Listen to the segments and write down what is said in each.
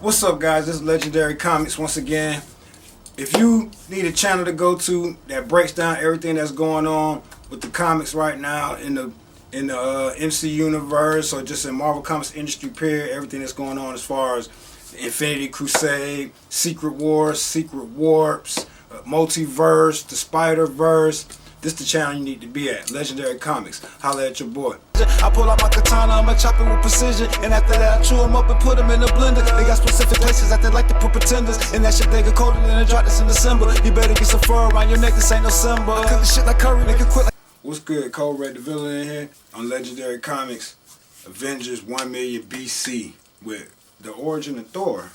What's up, guys? This is Legendary Comics once again. If you need a channel to go to that breaks down everything that's going on with the comics right now in the MC universe or just in Marvel Comics industry period, everything that's going on as far as the Infinity Crusade, Secret Wars, Secret Warps, Multiverse, the Spider-Verse, this is the channel you need to be at. Legendary Comics. Holla at your boy. I pull out my katana, I'ma chop it with precision. And after that I chew them up and put them in a blender. They got specific places that they like to put pretenders. And that shit they get colder than a drop that's in December. You better get some fur around your neck, this ain't no Simba. I cook the shit like curry, make it quick like... What's good? Cole Red the Villain in here on Legendary Comics. Avengers 1 million BC with the origin of Thor.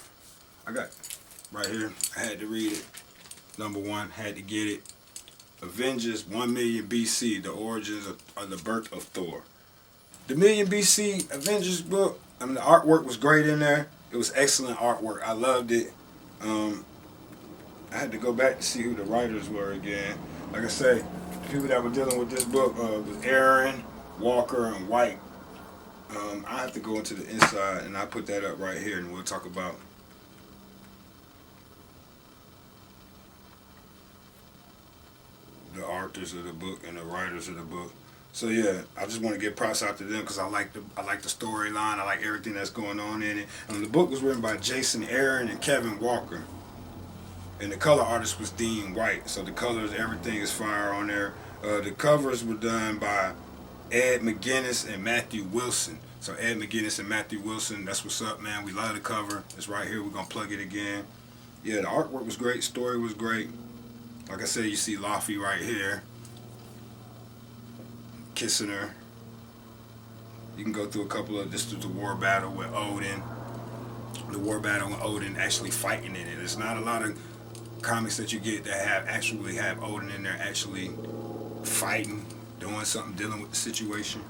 I got right here. I had to read it. Number one, had to get it. Avengers 1 million BC, the origins of the birth of Thor. The million BC Avengers book, I mean, the artwork was great in there. It was excellent artwork. I loved it. I had to go back to see who the writers were again. Like I say, the people that were dealing with this book was Aaron, Walker, and White. I have to go into the inside, and I put that up right here, and we'll talk about the authors of the book and the writers of the book. So yeah, I just want to give props out to them because I like the storyline. I like everything that's going on in it. And the book was written by Jason Aaron and Kevin Walker, and the color artist was Dean White. So the colors, everything is fire on there. The covers were done by Ed McGuinness and Matthew Wilson. So Ed McGuinness and Matthew Wilson, that's what's up, man. We love the cover. It's right here. We're gonna plug it again. Yeah, the artwork was great. Story was great. Like I said, you see Laufey right here, kissing her. You can go through a couple of, this is the war battle with Odin. The war battle with Odin actually fighting in it. There's not a lot of comics that you get that have Odin in there actually fighting, doing something, dealing with the situation.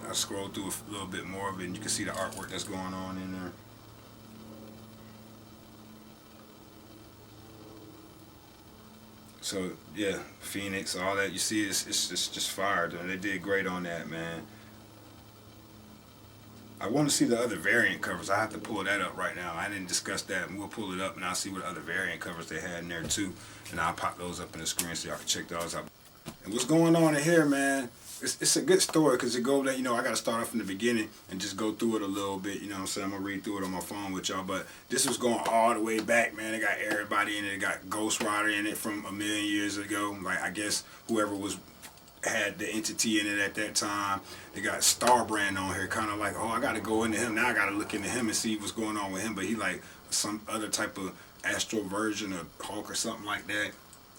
I'll scroll through a little bit more of it and you can see the artwork that's going on in there. So yeah, Phoenix, all that you see, it's just fire. They did great on that, man. I want to see the other variant covers. I have to pull that up right now. I didn't discuss that, and we'll pull it up and I'll see what other variant covers they had in there too, and I'll pop those up in the screen so y'all can check those out. And what's going on in here, man? It's a good story because it goes that, you know, I got to start off from the beginning and just go through it a little bit, you know what I'm saying? I'm going to read through it on my phone with y'all, but this was going all the way back, man. It got everybody in it. It got Ghost Rider in it from a million years ago. Like, I guess whoever had the entity in it at that time. They got Starbrand on here, kind of like, oh, I got to go into him. Now I got to look into him and see what's going on with him, but he like some other type of astral version of Hulk or something like that.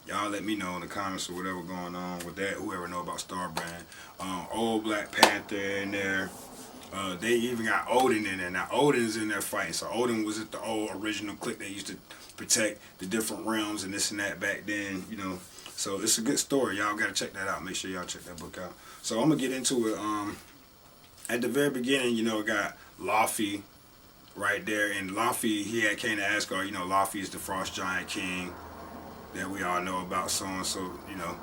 Y'all let me know in the comments or whatever going on with that. Whoever know about Starbrand. Old Black Panther in there. They even got Odin in there. Now Odin's in there fighting. So Odin was at the old original clique. They used to protect the different realms and this and that back then, you know. So it's a good story. Y'all gotta check that out. Make sure y'all check that book out. So I'm gonna get into it. At the very beginning, you know, it got Laufey right there. And Laufey, he had came to Asgard. You know, Laufey is the Frost Giant King that we all know about, so and so, you know,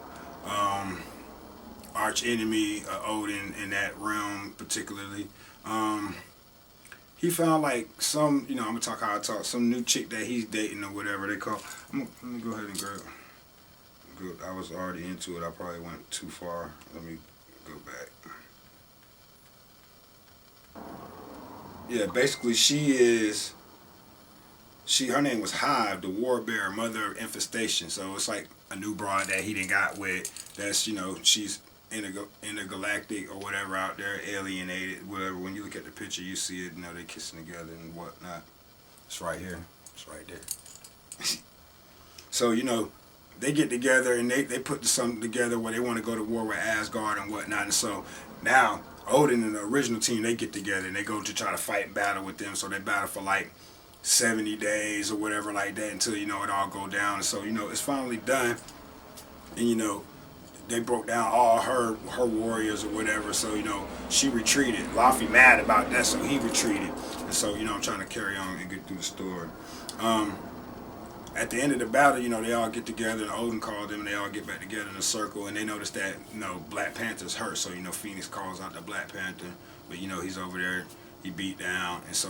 arch enemy Odin in that realm particularly. He found like some, you know, I'm gonna talk how I talk, some new chick that he's dating or whatever they call. Let me go ahead and grab. Good. I was already into it. I probably went too far. Let me go back. Yeah, basically her name was Hive, the war bearer, mother of infestation. So it's like a new broad that he done got with. That's, you know, she's intergalactic or whatever out there, alienated, whatever. When you look at the picture, you see it. You know, they kissing together and whatnot. It's right here. It's right there. So, you know, they get together and they put something together where they want to go to war with Asgard and whatnot. And so now Odin and the original team, they get together and they go to try to fight and battle with them. So they battle for like 70 days or whatever like that until, you know, it all go down. And so, you know, it's finally done. And, you know, they broke down all her warriors or whatever. So, you know, she retreated. Laufey mad about that, so he retreated. And so, you know, I'm trying to carry on and get through the story. At the end of the battle, you know, they all get together and Odin called them and they all get back together in a circle and they notice that, you know, Black Panther's hurt. So, you know, Phoenix calls out the Black Panther, but, you know, he's over there, he beat down, and so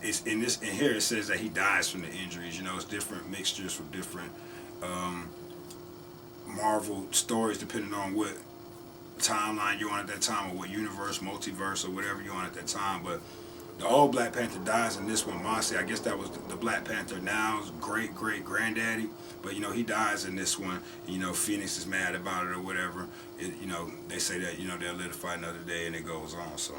it's in this. And here it says that he dies from the injuries. You know, it's different mixtures from different Marvel stories depending on what timeline you're on at that time, or what universe, multiverse, or whatever you're on at that time. But the old Black Panther dies in this one. Mossy, I guess that was the Black Panther now's great granddaddy. But you know, he dies in this one. And, you know, Phoenix is mad about it or whatever. You know, they say that, you know, they'll live to fight another day, and it goes on. So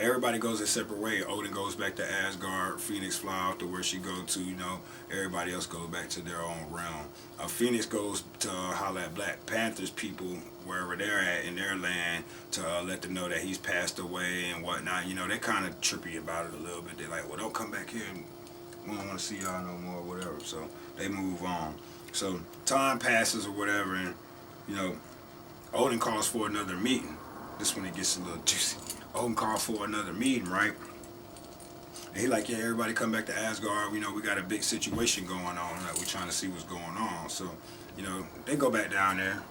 everybody goes a separate way. Odin goes back to Asgard. Phoenix fly off to where she go to. You know, everybody else goes back to their own realm. Phoenix goes to holler at Black Panther's people wherever they're at in their land to let them know that he's passed away and whatnot. You know, they're kind of trippy about it a little bit. They're like, well, don't come back here. We don't want to see y'all no more, whatever. So they move on. So time passes or whatever, and you know, Odin calls for another meeting. This one it gets a little juicy. Odin called for another meeting, right? And he like, yeah, everybody come back to Asgard. You know, we got a big situation going on. Like, we're trying to see what's going on. So, you know, they go back down there.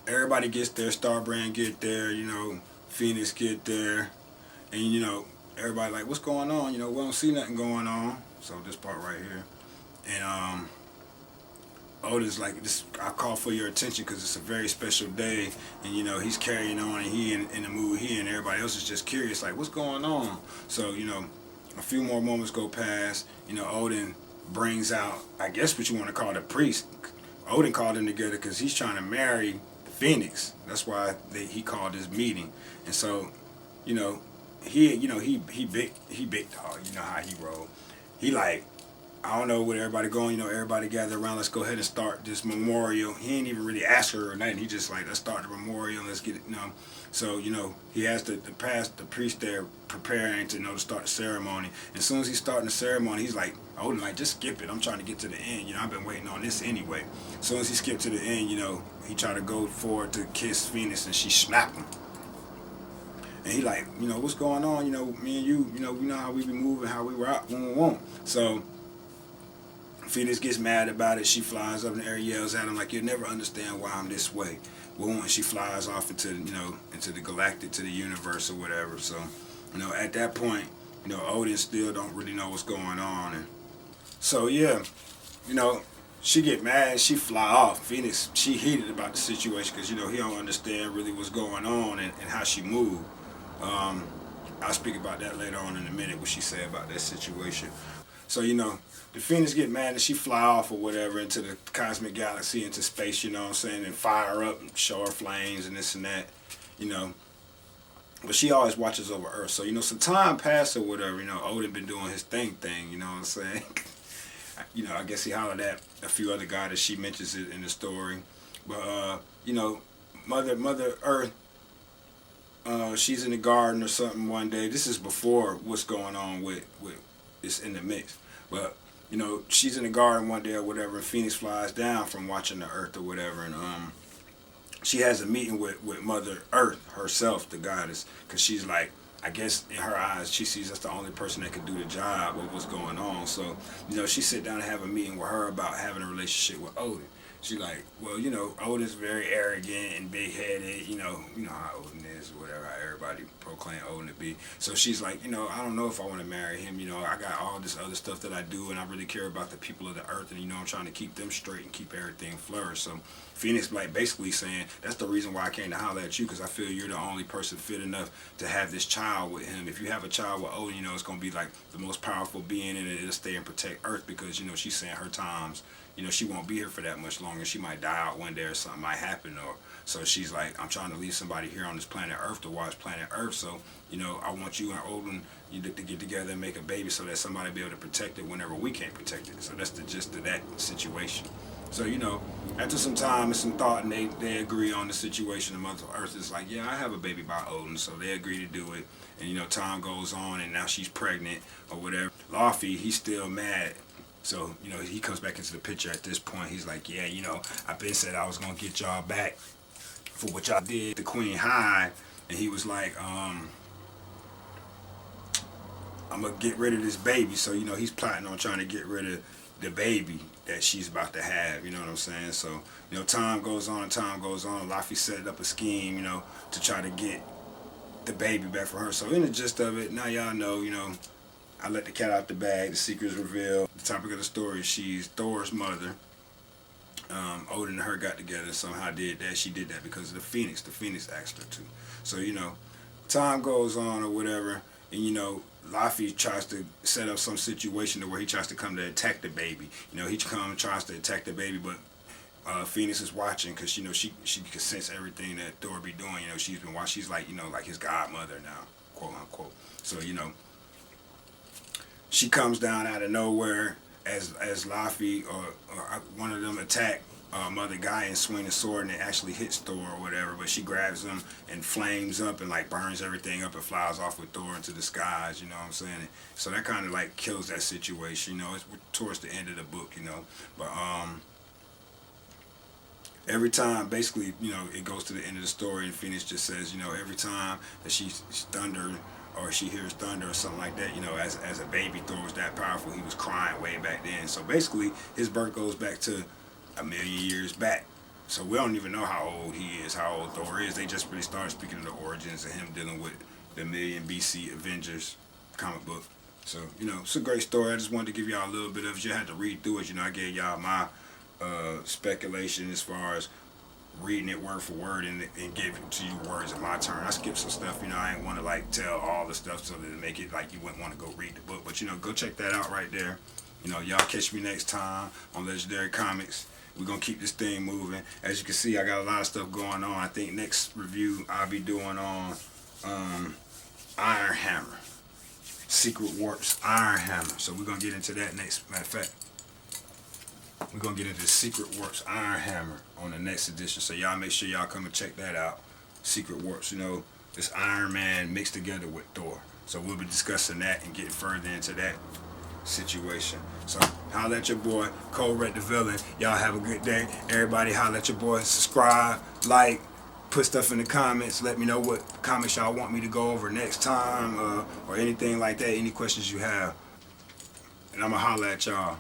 Everybody gets there. Starbrand get there. You know, Phoenix get there, and you know, everybody like, what's going on? You know, we don't see nothing going on. So this part right here, and Odin's like, this, I call for your attention because it's a very special day, and you know, he's carrying on, and he in the mood he and everybody else is just curious, like, what's going on? So, you know, a few more moments go past. You know, Odin brings out, I guess what you want to call the priest. Odin called them together because he's trying to marry Phoenix. That's why he called this meeting. And so, you know, he big dog. You know how he roll. He like, I don't know where everybody going. You know, everybody gather around. Let's go ahead and start this memorial. He ain't even really ask her or nothing. He just like, let's start the memorial. Let's get it. You know, so you know, he has the priest there preparing to, you know, to start the ceremony. And as soon as he's starting the ceremony, he's like, Odin, like, just skip it. I'm trying to get to the end. You know, I've been waiting on this anyway. As soon as he skipped to the end, you know, he tried to go forward to kiss Phoenix, and she snapped him. And he like, you know, what's going on? You know, me and you know how we be moving, how we rock when we want. So Phoenix gets mad about it. She flies up in the air, yells at him like, you'll never understand why I'm this way. Boom, and she flies off into, you know, into the galactic, to the universe or whatever. So, you know, at that point, you know, Odin still don't really know what's going on. And so, yeah, you know, she get mad, she fly off. Phoenix, she heated about the situation because, you know, he don't understand really what's going on and how she moved. I'll speak about that later on in a minute, what she said about that situation. So, you know, the Phoenix get mad and she fly off or whatever into the cosmic galaxy, into space, you know what I'm saying, and fire up and show her flames and this and that, you know. But she always watches over Earth. So, you know, some time passed or whatever, you know, Odin been doing his thing, you know what I'm saying? You know, I guess he hollered at a few other guys that she mentions it in the story. But, you know, Mother Earth, she's in the garden or something one day. This is before what's going on with it's in the mix. But, you know, she's in the garden one day or whatever, and Phoenix flies down from watching the Earth or whatever, and she has a meeting with Mother Earth herself, the goddess, because she's like, I guess in her eyes, she sees that's the only person that can do the job of what's going on. So, you know, she sit down and have a meeting with her about having a relationship with Odin. She like, well, you know, Odin's very arrogant and big-headed, you know how Odin is, or whatever, how everybody proclaim Odin to be. So she's like, you know, I don't know if I want to marry him, you know, I got all this other stuff that I do, and I really care about the people of the earth, and, you know, I'm trying to keep them straight and keep everything flourish. So Phoenix, like, basically saying, that's the reason why I came to holler at you, because I feel you're the only person fit enough to have this child with him. If you have a child with Odin, you know, it's going to be, like, the most powerful being, and it'll stay and protect Earth, because, you know, she's saying her times, you know, she won't be here for that much longer. She might die out one day or something might happen. Or so she's like, I'm trying to leave somebody here on this planet Earth to watch planet Earth. So, you know, I want you and Odin to get together and make a baby so that somebody will be able to protect it whenever we can't protect it. So that's the gist of that situation. So, you know, after some time and some thought, and they agree on the situation, the Mother Earth is like, yeah, I have a baby by Odin. So they agree to do it. And, you know, time goes on, and now she's pregnant or whatever. Laufey, he's still mad. So, you know, he comes back into the picture at this point. He's like, yeah, you know, I've been said I was going to get y'all back for what y'all did to Queen Hive. And he was like, I'm going to get rid of this baby. So, you know, he's plotting on trying to get rid of the baby that she's about to have, you know what I'm saying? So, you know, time goes on and time goes on. Laffy set up a scheme, you know, to try to get the baby back for her. So in the gist of it, now y'all know, you know, I let the cat out the bag, the secret's revealed. The topic of the story, she's Thor's mother. Odin and her got together, somehow did that. She did that because of the Phoenix. The Phoenix asked her to. So, you know, time goes on or whatever, and, you know, Laffy tries to set up some situation to where he tries to come to attack the baby. You know, he tries to attack the baby, but Phoenix is watching because, you know, she can sense everything that Thor be doing. You know, she's been watching. She's like, you know, like his godmother now, quote unquote. So, you know, she comes down out of nowhere as Laffy or one of them attack Mother Gaia and swing the sword, and it actually hits Thor or whatever, but she grabs him and flames up and like burns everything up and flies off with Thor into the skies, you know what I'm saying? So that kind of like kills that situation, you know. It's towards the end of the book, you know. But every time, basically, you know, it goes to the end of the story and Phoenix just says, you know, every time that she's thunder or she hears thunder or something like that, you know, as a baby, Thor was that powerful. He was crying way back then. So basically, his birth goes back to 1,000,000 years back. So we don't even know how old he is, how old Thor is. They just really started speaking of the origins of him dealing with the 1,000,000 BC Avengers comic book. So, you know, it's a great story. I just wanted to give y'all a little bit of it. You had to read through it. You know, I gave y'all my speculation as far as reading it word for word and give it to you words in my turn. I skipped some stuff, you know. I ain't want to like tell all the stuff so that it make it like you wouldn't want to go read the book. But, you know, go check that out right there. You know, y'all catch me next time on Legendary Comics. We're going to keep this thing moving. As you can see, I got a lot of stuff going on. I think next review I'll be doing on Iron Hammer. Secret Warps Iron Hammer. So we're going to get into that next. Matter of fact, we're going to get into Secret Warps Iron Hammer on the next edition. So y'all make sure y'all come and check that out. Secret Warps, you know, this Iron Man mixed together with Thor. So we'll be discussing that and getting further into that situation. So holla at your boy, Cole Red the Villain. Y'all have a good day. Everybody holla at your boy. Subscribe, like, put stuff in the comments. Let me know what comics y'all want me to go over next time or anything like that. Any questions you have. And I'm going to holla at y'all.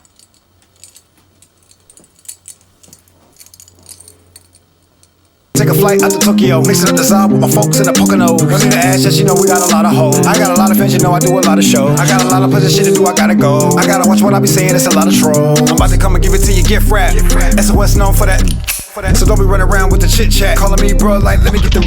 Take a flight out to Tokyo, mixing up the Zab with my folks in the Poconos. Running the ass, yes, you know we got a lot of hoes. I got a lot of fans, you know I do a lot of shows. I got a lot of pleasant shit to do, I gotta go. I gotta watch what I be saying, it's a lot of troll. I'm about to come and give it to you, gift wrap. SOS known for that. So don't be running around with the chit chat. Calling me bro, like let me get the